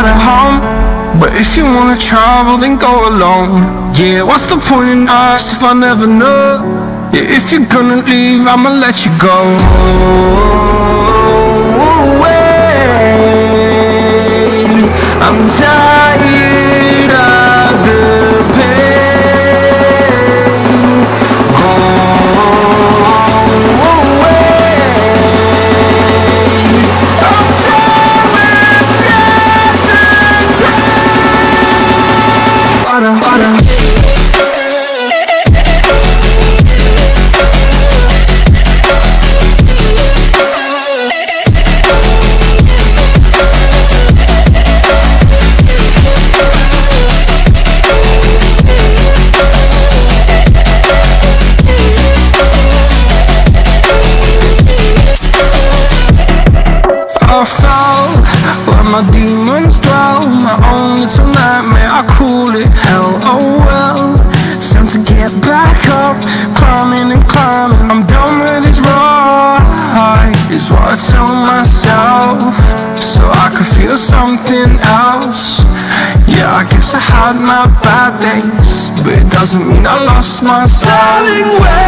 at home. But if you wanna travel, then go alone. Yeah, what's the point in us if I never know? Yeah, if you're gonna leave, I'ma let you go. I'm tired of the pain. Go away. I'm done with yesterday. Father, father. I fell where my demons dwell. My own little nightmare, I call it hell. Oh well, it's time to get back up. Climbing and climbing, I'm done with this ride, is what I tell myself, so I could feel something else. Yeah, I guess I had my bad days, but it doesn't mean I lost my style.